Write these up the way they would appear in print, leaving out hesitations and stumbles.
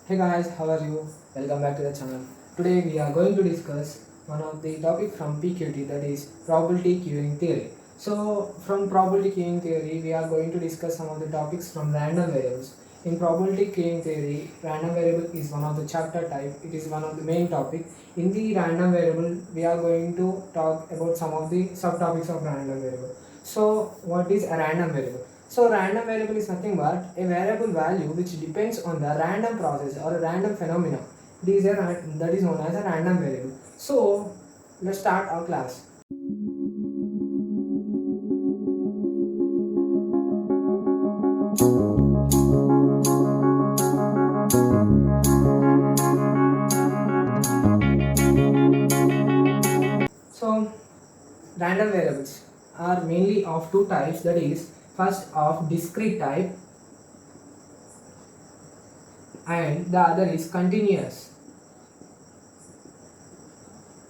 Hey guys, how are you? Welcome back to the channel. Today we are going to discuss one of the topic from PQT, that is probability queuing theory. So from probability queuing theory we are going to discuss some of the topics from random variables. In probability queuing theory, random variable is one of the chapter type. It is one of the main topic. In the random variable we are going to talk about some of the subtopics of random variable. So what is a random variable? So random variable is nothing but a variable value which depends on the random process or a random phenomena. That is known as a random variable. So let's start our class. So random variables are mainly of two types, that is first of discrete type and the other is continuous.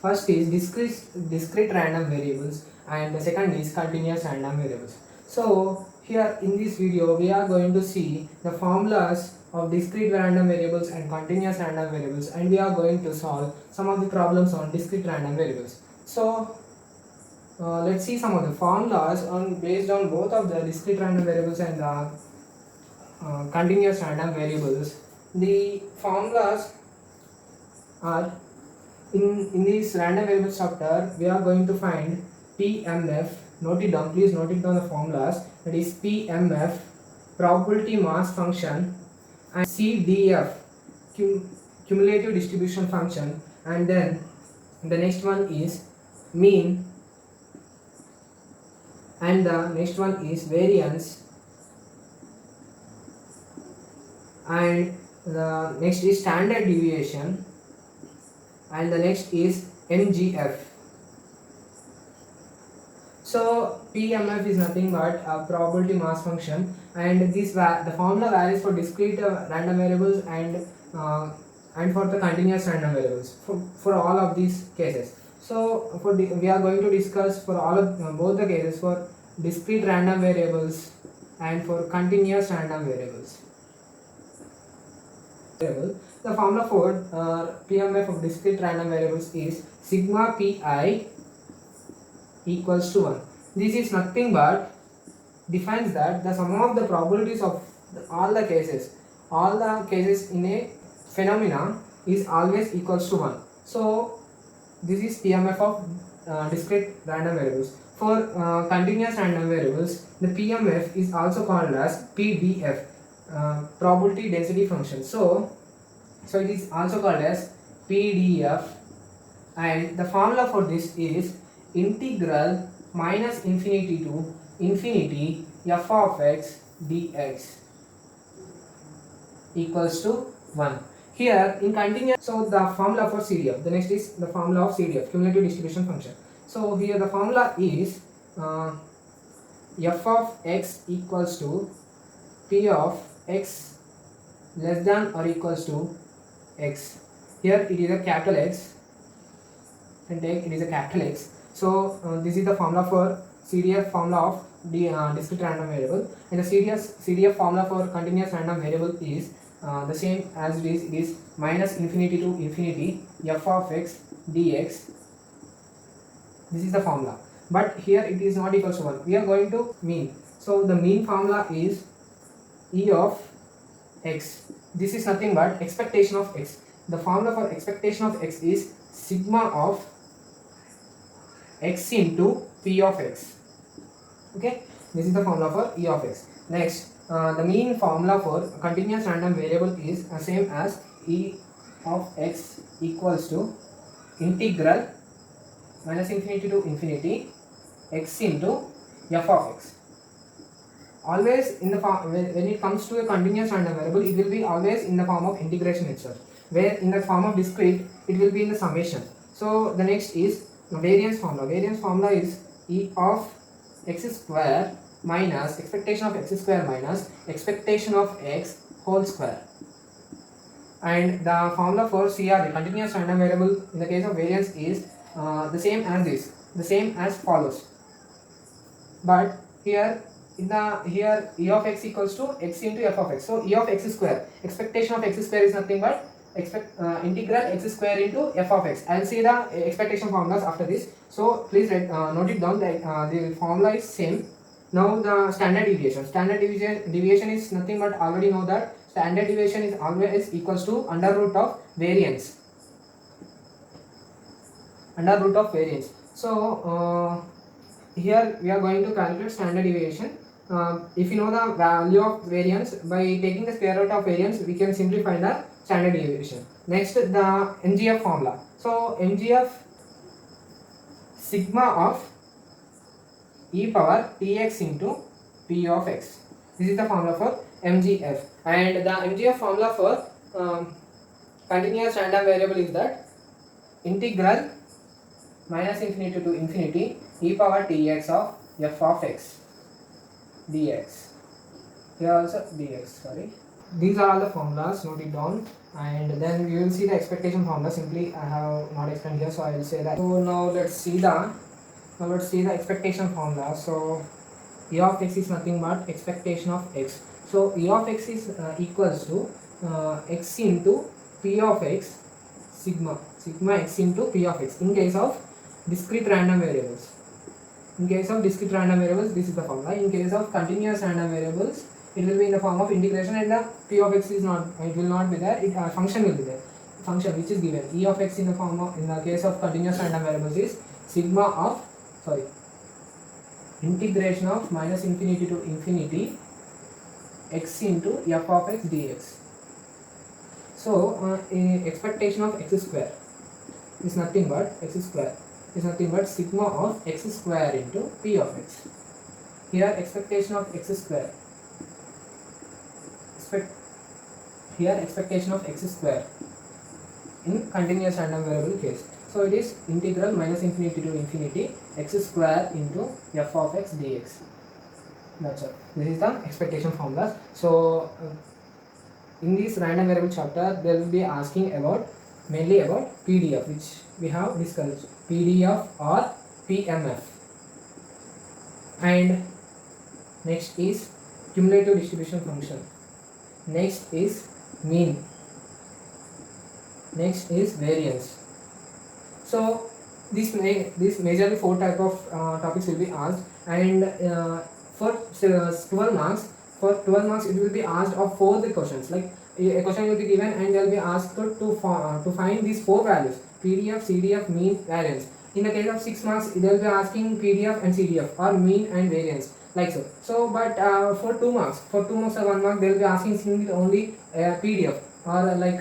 First is discrete random variables and the second is continuous random variables. So here in this video we are going to see the formulas of discrete random variables and continuous random variables, and we are going to solve some of the problems on discrete random variables. So let's see some of the formulas based on both of the discrete random variables and the continuous random variables. The formulas are in this random variables chapter we are going to find PMF. Note it down, please note it down the formulas. That is PMF, probability mass function, and CDF, cumulative distribution function, and then the next one is mean, and the next one is variance, and the next is standard deviation, and the next is MGF. So PMF is nothing but a probability mass function, and the formula varies for discrete random variables and for the continuous random variables for all of these cases. So we are going to discuss for all of both the cases for discrete random variables and for continuous random variables. The formula for PMF of discrete random variables is sigma pi equals to 1. This is nothing but defines that the sum of the probabilities of all the cases in a phenomena is always equals to 1. So this is PMF of discrete random variables. For continuous random variables, the PMF is also called as PDF, probability density function. So it is also called as PDF, and the formula for this is integral minus infinity to infinity f of x dx equals to 1. Here in continuous, so the formula for CDF, the next is the formula of CDF, cumulative distribution function. So here the formula is f of x equals to p of x less than or equals to x. Here it is a capital X, and take it is a capital X. So this is the formula for CDF formula of the discrete random variable, and the CDF formula for continuous random variable is the same as it is. It is minus infinity to infinity f of x dx. This is the formula, but here it is not equals to 1. We are going to mean. So the mean formula is E of x. This is nothing but expectation of x. The formula for expectation of x is sigma of x into p of x. Okay, this is the formula for E of x. Next, the mean formula for continuous random variable is same as E of x equals to integral minus infinity to infinity x into f of x. Always in the form, when it comes to a continuous random variable, it will be always in the form of integration itself, where in the form of discrete it will be in the summation. So the next is variance formula. Variance formula is E of x square minus expectation of x square minus expectation of x whole square, and the formula for CR, the continuous random variable, in the case of variance is the same as follows, but here in the here e of x equals to x into f of x. So e of x square, expectation of x square is nothing but integral x square into f of x. I'll see the expectation formulas after this. So please note it down that the formula is same. Now the standard deviation. Deviation is nothing but already know that standard deviation is always equals to under root of variance. Under root of variance. So here we are going to calculate standard deviation. If you know the value of variance, by taking the square root of variance, we can simply find the standard deviation. Next, the MGF formula. So MGF sigma of e power tx into p of x. This is the formula for MGF. And the MGF formula for continuous random variable is that integral minus infinity to infinity e power tx of f of x dx. Here also dx, sorry. These are all the formulas, note it down, and then we will see the expectation formula. Simply I have not explained here, so I will say that. So now let's see the expectation formula. So e of x is nothing but expectation of x. So e of x is equals to x into p of x sigma x into p of x in case of discrete random variables. In case of discrete random variables, this is the formula. In case of continuous random variables, it will be in the form of integration, and the p of x is not, it will not be there. Function will be there. Function which is given e of x in the form of, in the case of continuous random variables, is sigma of integration of minus infinity to infinity x into f of x dx. So expectation of x square is nothing but sigma of x square into p of x. Here expectation of x square. Expectation of x square in continuous random variable case. So it is integral minus infinity to infinity x square into f of x dx. That's all. This is the expectation formula. So in this random variable chapter, they will be asking mainly about PDF, which we have discussed, PDF or PMF. And next is cumulative distribution function. Next is mean. Next is variance. So this majorly 4 type of topics will be asked, and for 12 marks it will be asked of 4 the questions. Like a question will be given and they will be asked to find these 4 values: PDF, CDF, mean, variance. In the case of 6 marks, they will be asking PDF and CDF or mean and variance, like so. So but for 2 marks or 1 mark, they will be asking only PDF or like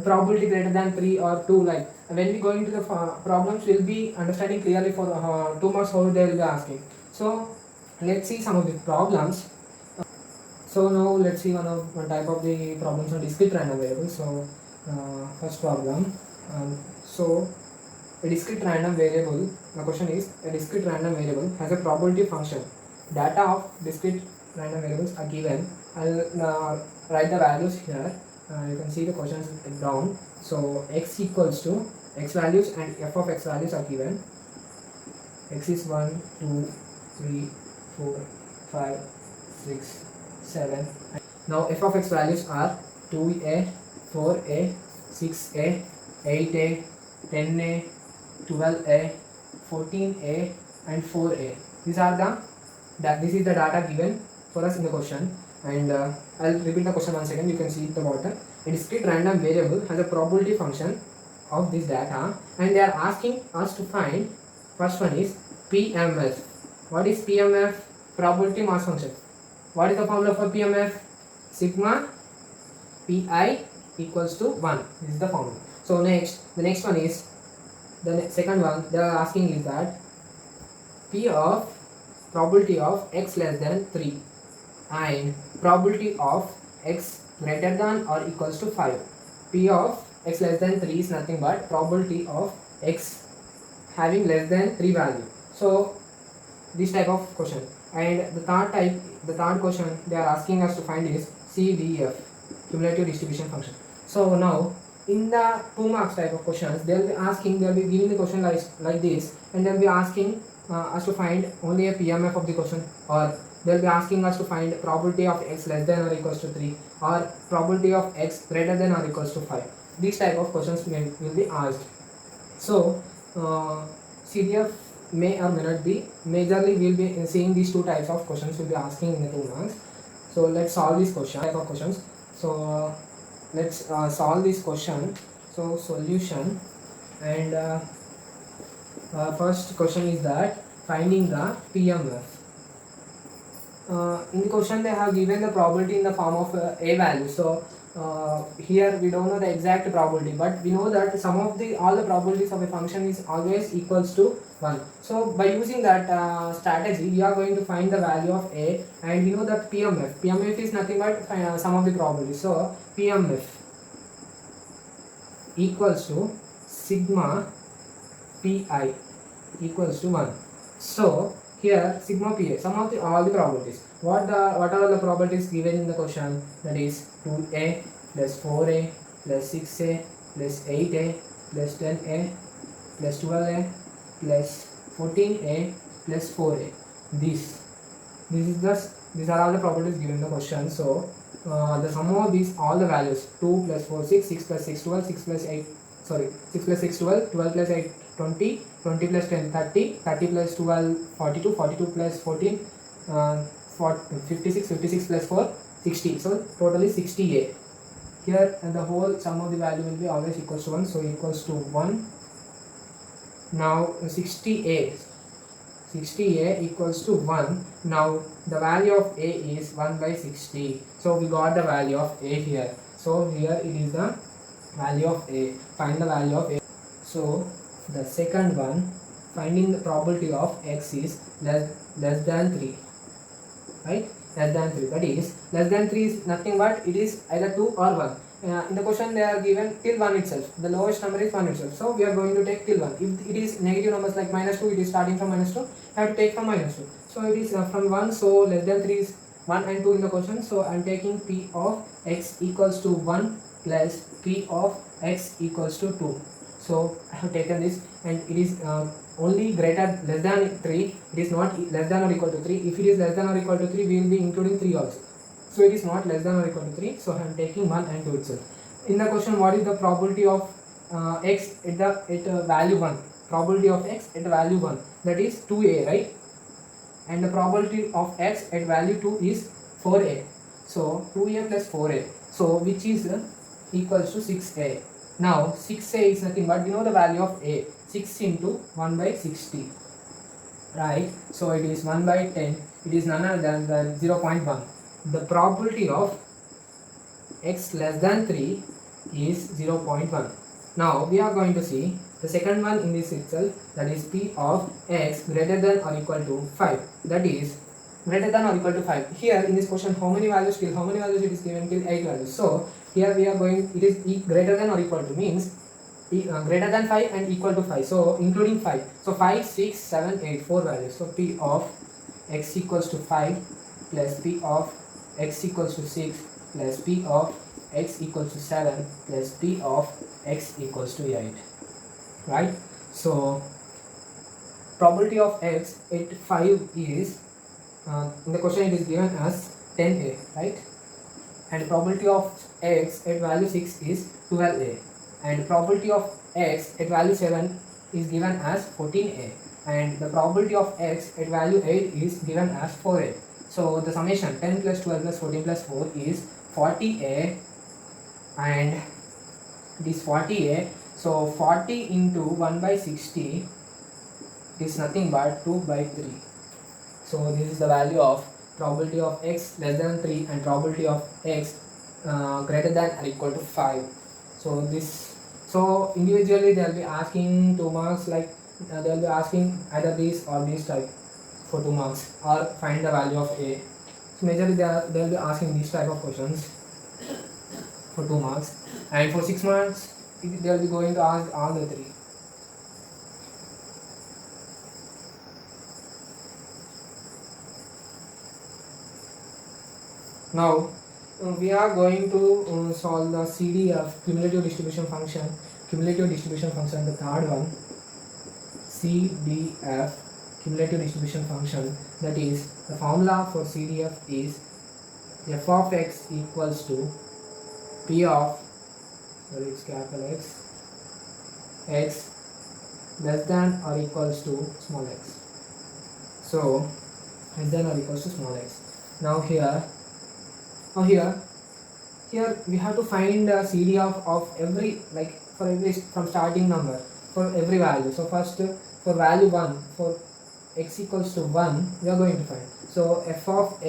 probability greater than 3 or 2. Like when we go into the problems, we'll be understanding clearly for 2 marks how they will be asking. So let's see some of the problems. So now let's see one type of the problems on discrete random variables. So first problem. So a discrete random variable, the question is, a discrete random variable has a probability function. Data of discrete random variables are given. I'll write the values here. You can see the questions down. So x equals to x values and f of x values are given. X is 1, 2, 3, 4, 5, 6, 7. Now f of x values are 2a, 4a, 6a, 8a, 10a, 12a, 14a and 4a. This is the data given for us in the question, and I'll repeat the question once again. You can see at the bottom. A discrete random variable has a probability function of this data, and they are asking us to find, first one is PMF. What is PMF? Probability mass function. What is the formula for PMF? Sigma Pi equals to 1. This is the formula. So the next one is, the second one they are asking is that P of probability of x less than 3 and probability of x greater than or equals to 5. P of x less than 3 is nothing but probability of x having less than 3 value. So this type of question. And the third question they are asking us to find is CDF, cumulative distribution function. So now in the 2 marks type of questions, they will be giving the question like this, and they will be asking us to find only a PMF of the question or they'll be asking us to find probability of x less than or equals to 3 or probability of x greater than or equals to 5. These type of questions will be asked. So CDF may or may not be. Majorly we'll be seeing these two types of questions will be asking in the 2 marks. So let's solve this question type of questions. So let's solve this question. So solution, and first question is that finding the PMF. In the question they have given the probability in the form of a value. So here we don't know the exact probability, but we know that all the probabilities of a function is always equals to 1. So by using that strategy, we are going to find the value of a, and we know that PMF is nothing but sum of the probabilities. So PMF equals to sigma pi equals to 1. So here sigma pi, sum of all the probabilities. What are the probabilities given in the question? That is 2a plus 4a plus 6a plus 8a plus 10a plus 12a plus 14a plus 4a. These are all the probabilities given in the question. So the sum of these all the values, 2 plus 4 6, 6 plus 6 12, 6 plus 8 6 plus 6 12, 12 plus 8 20, 20 plus 10 30, 30 plus 12 42, 42 plus 14 56, 56 plus 4 60. So totally 60a. Here and the whole sum of the value will be always equals to 1, so equals to 1. Now 60a equals to 1. Now the value of a is 1 by 60. So we got the value of a here. So here it is the value of a. Find the value of a. So the second one, finding the probability of x is less than 3, right? Less than 3, that is less than 3 is nothing but it is either 2 or 1. In the question they are given till 1 itself, the lowest number is 1 itself, so we are going to take till 1. If it is negative numbers like -2, it is starting from -2, you have to take from -2. So it is from 1, so less than 3 is 1 and 2 in the question. So I am taking p of x equals to 1 plus p of x equals to 2. So I have taken this, and it is only less than 3, it is not less than or equal to 3. If it is less than or equal to 3, we will be including 3 also. So it is not less than or equal to 3, so I am taking 1 and 2 itself. In the question, what is the probability of x at value 1? Probability of x at value 1, that is 2a, right? And the probability of x at value 2 is 4a. So 2a plus 4a, so which is equals to 6a. Now 6a is nothing but we know the value of a, 6 into 1 by 60, right? So it is 1 by 10, it is none other than 0.1. The probability of x less than 3 is 0.1. Now we are going to see the second one in this itself, that is p of x greater than or equal to 5, that is greater than or equal to 5. Here in this question, how many values it is given till 8 values. So here we are going, it is greater than or equal to means greater than 5 and equal to 5, so including 5. So 5 6 7 8, 4 values. So p of x equals to 5 plus p of x equals to 6 plus p of x equals to 7 plus p of x equals to 8, right? So probability of x at 5 is in the question it is given as 10a, right? And probability of x at value 6 is 12a, and probability of x at value 7 is given as 14a, and the probability of x at value 8 is given as 4a. So the summation 10 plus 12 plus 14 plus 4 is 40a, and it is 40a. So 40 into 1 by 60 is nothing but 2 by 3. So this is the value of probability of x less than 3 and probability of x greater than or equal to 5. So individually they will be asking 2 marks, like they will be asking either these or these type for 2 marks, or find the value of a. So majorly they will be asking these type of questions for 2 marks, and for 6 marks they will be going to ask all the 3. Now we are going to solve the CDF, cumulative distribution function, the third one, CDF cumulative distribution function, that is the formula for CDF is f of x equals to p of, sorry, it's capital x less than or equals to small x. So less than or equals to small x. Now here we have to find a CDF of every, like for every, from starting number for every value. So first for value 1, for x equals to 1 we are going to find. So f of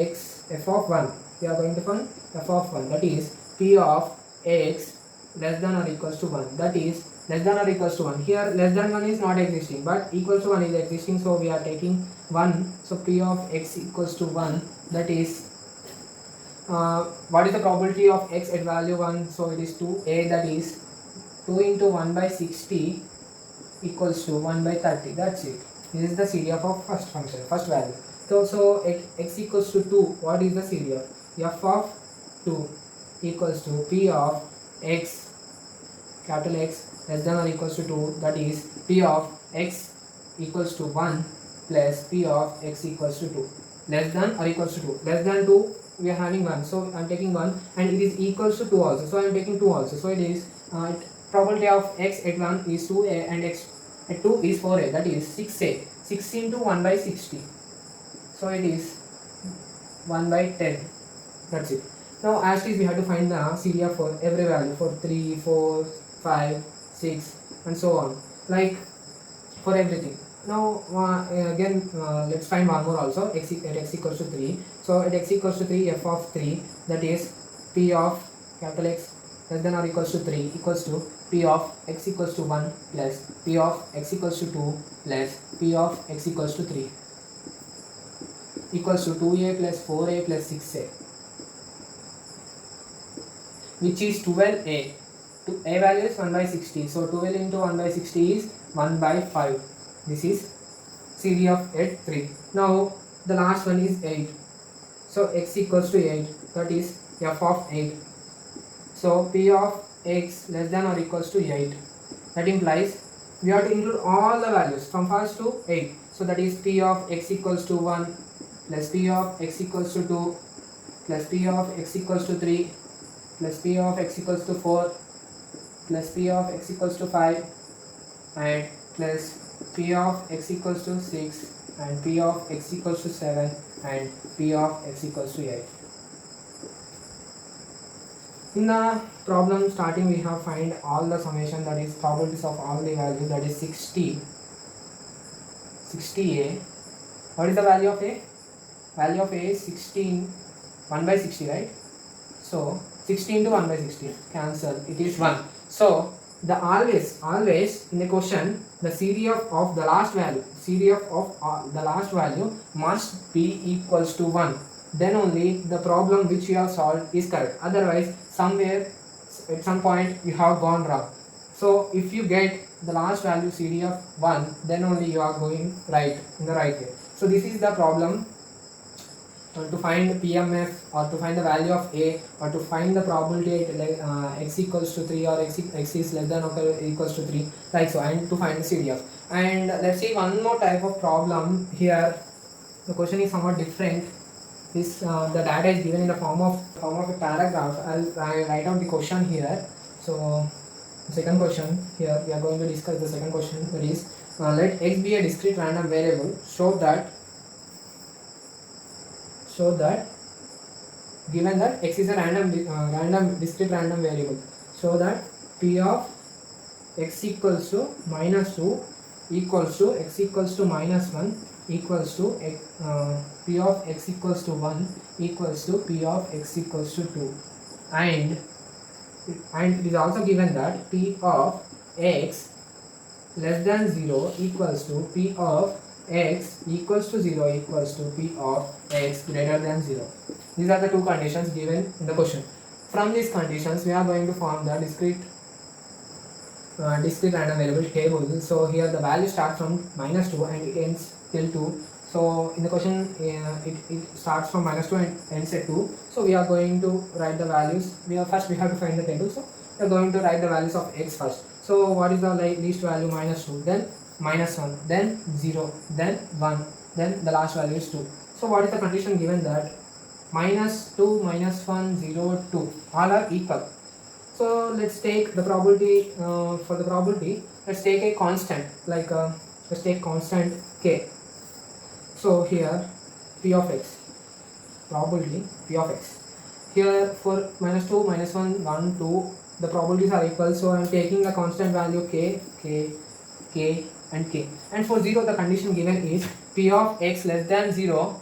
1 we are going to find f of 1, that is p of x less than or equals to 1, that is less than or equals to 1. Here less than 1 is not existing but equals to 1 is existing, so we are taking 1. So p of x equals to 1, that is what is the probability of x at value 1? So it is 2a, that is 2 into 1 by 60 equals to 1 by 30. That's it. This is the CDF of first function, first value. So x equals to 2, what is the CDF? F of 2 equals to p of x, capital X, less than or equals to 2, that is p of x equals to 1 plus p of x equals to 2. Less than or equals to 2. Less than 2 we are having 1, so I am taking 1, and it is equals to 2 also, so I am taking 2 also. So it is probability of x at 1 is 2a and x at 2 is 4a, that is 6a. 6 into 1 by 60, so it is 1 by 10. That's it. Now as is we have to find the CDF for every value, for 3, 4, 5, 6 and so on, like for everything. Now again let's find one more also, at x equals to 3. So at x equals to 3, f of 3, that is p of capital X less than or equals to 3 equals to p of x equals to 1 plus p of x equals to 2 plus p of x equals to 3 equals to 2a plus 4a plus 6a, which is 12a. A value is 1 by 60, so 12 into 1 by 60 is 1 by 5. This is CDF at 3. Now the last one is 8. So x equals to 8, that is f of 8. So p of x less than or equals to 8. That implies we have to include all the values from first to 8. So that is p of x equals to 1 plus p of x equals to 2 plus p of x equals to 3 plus p of x equals to 4 plus p of x equals to 5 and plus p of x equals to 6 and p of x equals to 7 and p of x equals to 8. In the problem starting we have find all the summation, that is probabilities of all the values, that is 60a. What is the value of a? Value of a is 16, 1 by 60, right? So 16 to 1 by 60 cancel, it is 1. So the always in the question the CDF of the last value, the last value must be equals to 1. Then only the problem which you have solved is correct. Otherwise somewhere at some point you have gone wrong. So if you get the last value CDF 1, then only you are going right, in the right way. So this is the problem. To find PMF or to find the value of A or to find the probability at x equals to 3 or x is less than or equals to 3, like so, and to find the CDF. And let's see one more type of problem here. The question is somewhat different. This the data is given in the form of a paragraph. I'll write out the question here. So the second question here, we are going to discuss the second question, that is let x be a discrete random variable. Show that given that x is a discrete random variable, so that p of x equals to minus 2 equals to x equals to minus 1 equals to p of x equals to 1 equals to p of x equals to 2, and it is also given that p of x less than 0 equals to p of x equals to 0 equals to p of x greater than 0. These are the two conditions given in the question. From these conditions we are going to form the discrete random variable table. So here the value starts from minus 2 and it ends till 2. So in the question it starts from minus 2 and ends at 2. So we are going to write the values. First we have to find the table. So we are going to write the values of x first. So what is the least value? Minus 2. Then -1, then 0, then 1, then the last value is 2. So what is the condition given? That -2, -1, 0, 2 all are equal. So let's take the probability, for the probability let's take a constant, like let's take constant k. So here p of x, probability p of x, here for -2, -1, 1, 2 the probabilities are equal, so I am taking the constant value k, and k, and for 0 the condition given is p of x less than 0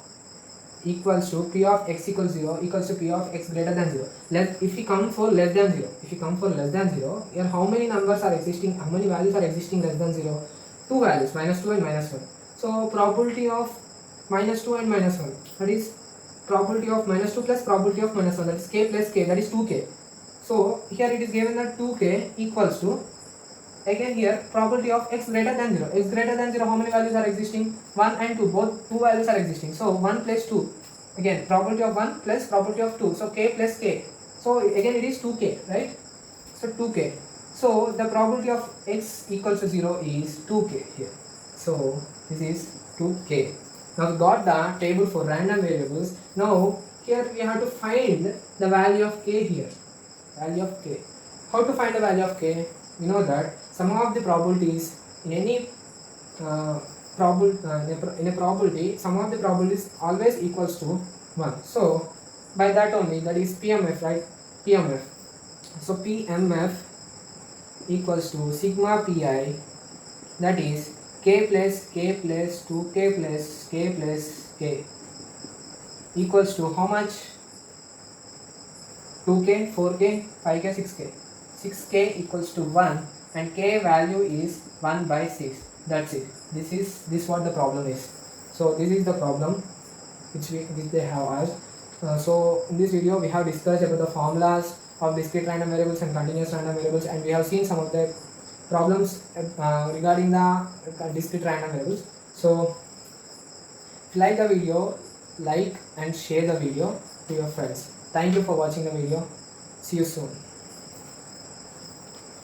equals to p of x equals 0 equals to p of x greater than 0. If we come for less than 0, here how many numbers are existing, how many values are existing less than 0? Two values, -2 and -1. So probability of -2 and -1, that is probability of -2 plus probability of -1, that is k plus k, that is 2k. So here it is given that 2k equals to, again here probability of x greater than 0. X greater than 0, how many values are existing? 1 and 2, both two values are existing. So 1 plus 2, again probability of 1 plus probability of 2, so k plus k. So again it is 2k, right? So 2k. So the probability of x equals to 0 is 2k here. So this is 2k. Now we got the table for random variables. Now here we have to find the value of k here. Value of k. How to find the value of k? We know that sum of the probabilities in any in a probability, sum of the probabilities always equals to 1. So by that only, that is PMF, right? PMF. So PMF equals to sigma pi, that is k plus k plus 2k plus k plus k, equals to how much? 2k, 4k, 5k, 6k. 6k equals to 1 and k value is 1 by 6. That's it. This what the problem is. So this is the problem which they have asked. So in this video we have discussed about the formulas of discrete random variables and continuous random variables, and we have seen some of the problems regarding the discrete random variables. So if you like the video, like and share the video to your friends. Thank you for watching the video. See you soon.